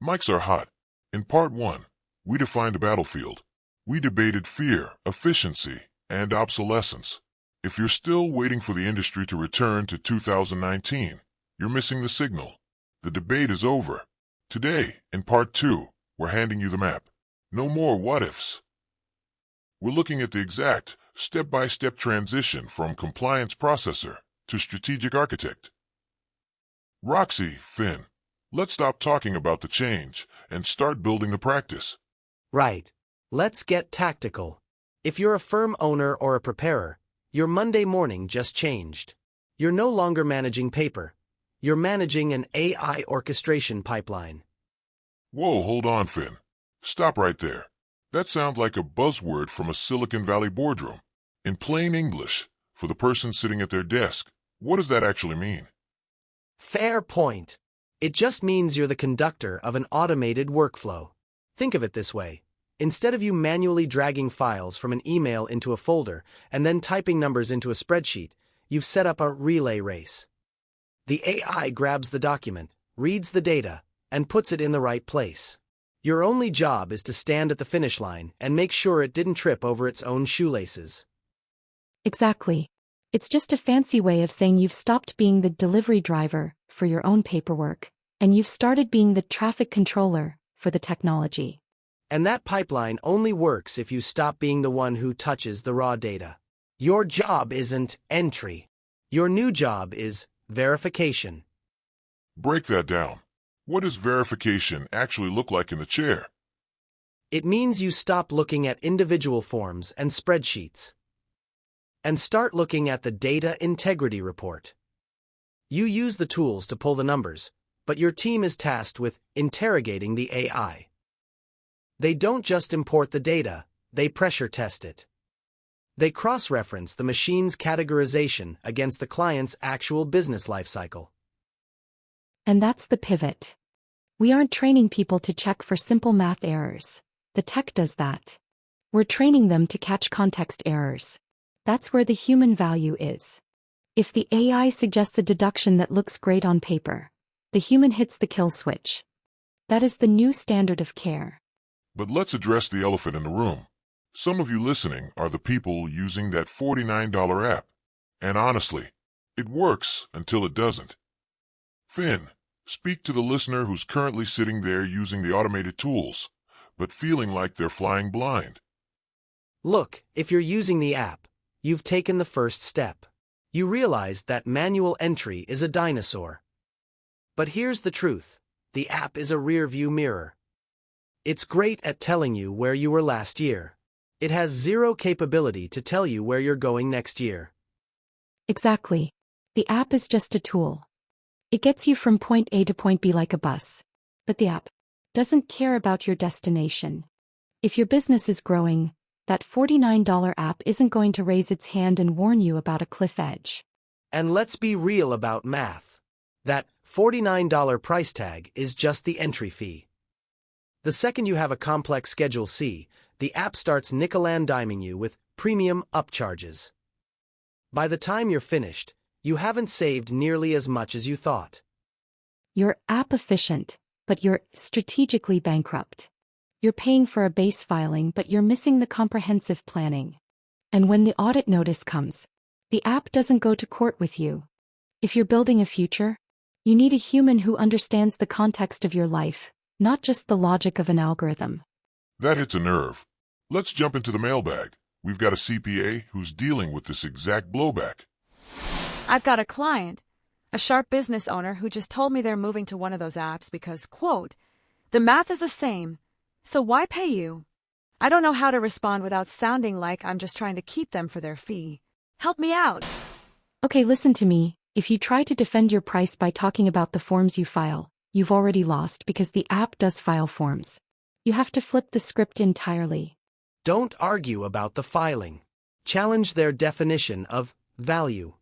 Mics are hot. In part 1, we defined a battlefield. We debated fear, efficiency, and obsolescence. If you're still waiting for the industry to return to 2019, you're missing the signal. The debate is over. Today, in part 2, we're handing you the map. No more what-ifs. We're looking at the exact, step-by-step transition from compliance processor to strategic architect. Roxy, Finn, let's stop talking about the change and start building the practice. Right. Let's get tactical. If you're a firm owner or a preparer, your Monday morning just changed. You're no longer managing paper. You're managing an AI orchestration pipeline. Whoa, hold on, Finn. Stop right there. That sounds like a buzzword from a Silicon Valley boardroom. In plain English, for the person sitting at their desk, what does that actually mean? Fair point. It just means you're the conductor of an automated workflow. Think of it this way. Instead of you manually dragging files from an email into a folder and then typing numbers into a spreadsheet, you've set up a relay race. The AI grabs the document, reads the data, and puts it in the right place. Your only job is to stand at the finish line and make sure it didn't trip over its own shoelaces. Exactly. It's just a fancy way of saying you've stopped being the delivery driver for your own paperwork, and you've started being the traffic controller for the technology. And that pipeline only works if you stop being the one who touches the raw data. Your job isn't entry. Your new job is verification. Break that down. What does verification actually look like in the chair? It means you stop looking at individual forms and spreadsheets and start looking at the data integrity report. You use the tools to pull the numbers, but your team is tasked with interrogating the AI. They don't just import the data, they pressure test it. They cross-reference the machine's categorization against the client's actual business lifecycle. And that's the pivot. We aren't training people to check for simple math errors. The tech does that. We're training them to catch context errors. That's where the human value is. If the AI suggests a deduction that looks great on paper, the human hits the kill switch. That is the new standard of care. But let's address the elephant in the room. Some of you listening are the people using that $49 app. And honestly, it works until it doesn't. Finn, speak to the listener who's currently sitting there using the automated tools, but feeling like they're flying blind. Look, if you're using the app, you've taken the first step. You realize that manual entry is a dinosaur. But here's the truth. The app is a rear-view mirror. It's great at telling you where you were last year. It has zero capability to tell you where you're going next year. Exactly. The app is just a tool. It gets you from point A to point B like a bus. But the app doesn't care about your destination. If your business is growing, that $49 app isn't going to raise its hand and warn you about a cliff edge. And let's be real about math. That $49 price tag is just the entry fee. The second you have a complex Schedule C, the app starts nickel-and-diming you with premium upcharges. By the time you're finished, you haven't saved nearly as much as you thought. You're app efficient, but you're strategically bankrupt. You're paying for a base filing, but you're missing the comprehensive planning. And when the audit notice comes, the app doesn't go to court with you. If you're building a future, you need a human who understands the context of your life, not just the logic of an algorithm. That hits a nerve. Let's jump into the mailbag. We've got a CPA who's dealing with this exact blowback. I've got a client, a sharp business owner who just told me they're moving to one of those apps because, quote, the math is the same, so why pay you? I don't know how to respond without sounding like I'm just trying to keep them for their fee. Help me out. Okay, listen to me. If you try to defend your price by talking about the forms you file, you've already lost because the app does file forms. You have to flip the script entirely. Don't argue about the filing. Challenge their definition of value.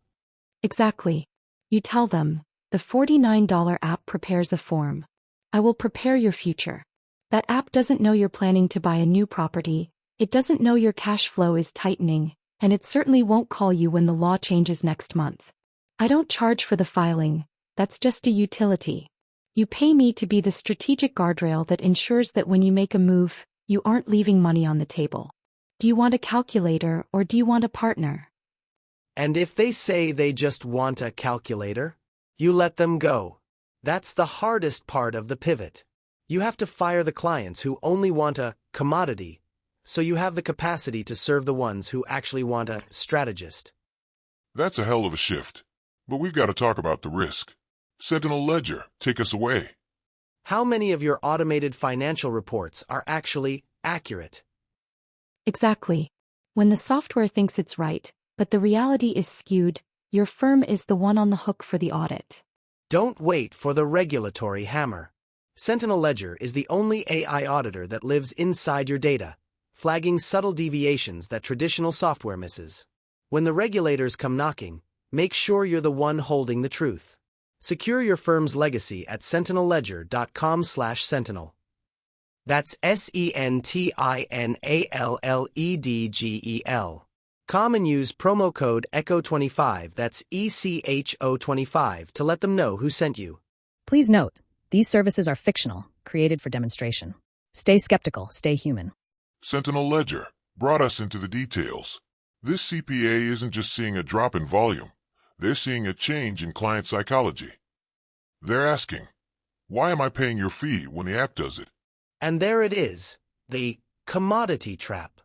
Exactly. You tell them, the $49 app prepares a form. I will prepare your future. That app doesn't know you're planning to buy a new property, it doesn't know your cash flow is tightening, and it certainly won't call you when the law changes next month. I don't charge for the filing, that's just a utility. You pay me to be the strategic guardrail that ensures that when you make a move, you aren't leaving money on the table. Do you want a calculator or do you want a partner? And if they say they just want a calculator, you let them go. That's the hardest part of the pivot. You have to fire the clients who only want a commodity, so you have the capacity to serve the ones who actually want a strategist. That's a hell of a shift. But we've got to talk about the risk. Sentinel Ledger, take us away. How many of your automated financial reports are actually accurate? Exactly. When the software thinks it's right, but the reality is skewed, your firm is the one on the hook for the audit. Don't wait for the regulatory hammer. Sentinel Ledger is the only AI auditor that lives inside your data, flagging subtle deviations that traditional software misses. When the regulators come knocking, make sure you're the one holding the truth. Secure your firm's legacy at sentinelledger.com/sentinel. That's SENTINALLEDGEL. Com and use promo code ECHO25, that's ECHO25, to let them know who sent you. Please note, these services are fictional, created for demonstration. Stay skeptical, stay human. Sentinel Ledger brought us into the details. This CPA isn't just seeing a drop in volume. They're seeing a change in client psychology. They're asking, why am I paying your fee when the app does it? And there it is, the commodity trap.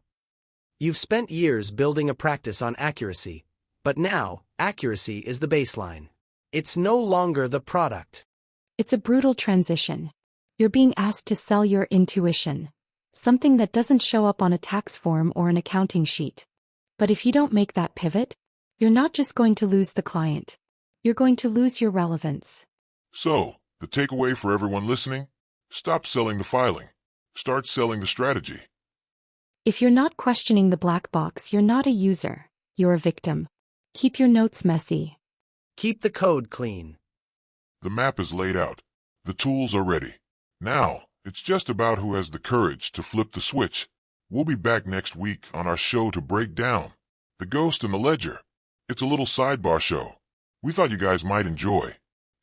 You've spent years building a practice on accuracy, but now accuracy is the baseline. It's no longer the product. It's a brutal transition. You're being asked to sell your intuition, something that doesn't show up on a tax form or an accounting sheet. But if you don't make that pivot, you're not just going to lose the client. You're going to lose your relevance. So, the takeaway for everyone listening? Stop selling the filing. Start selling the strategy. If you're not questioning the black box, you're not a user. You're a victim. Keep your notes messy. Keep the code clean. The map is laid out. The tools are ready. Now, it's just about who has the courage to flip the switch. We'll be back next week on our show to break down The Ghost in the Ledger. It's a little sidebar show we thought you guys might enjoy.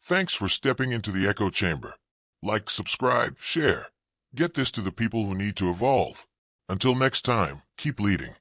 Thanks for stepping into the echo chamber. Like, subscribe, share. Get this to the people who need to evolve. Until next time, keep leading.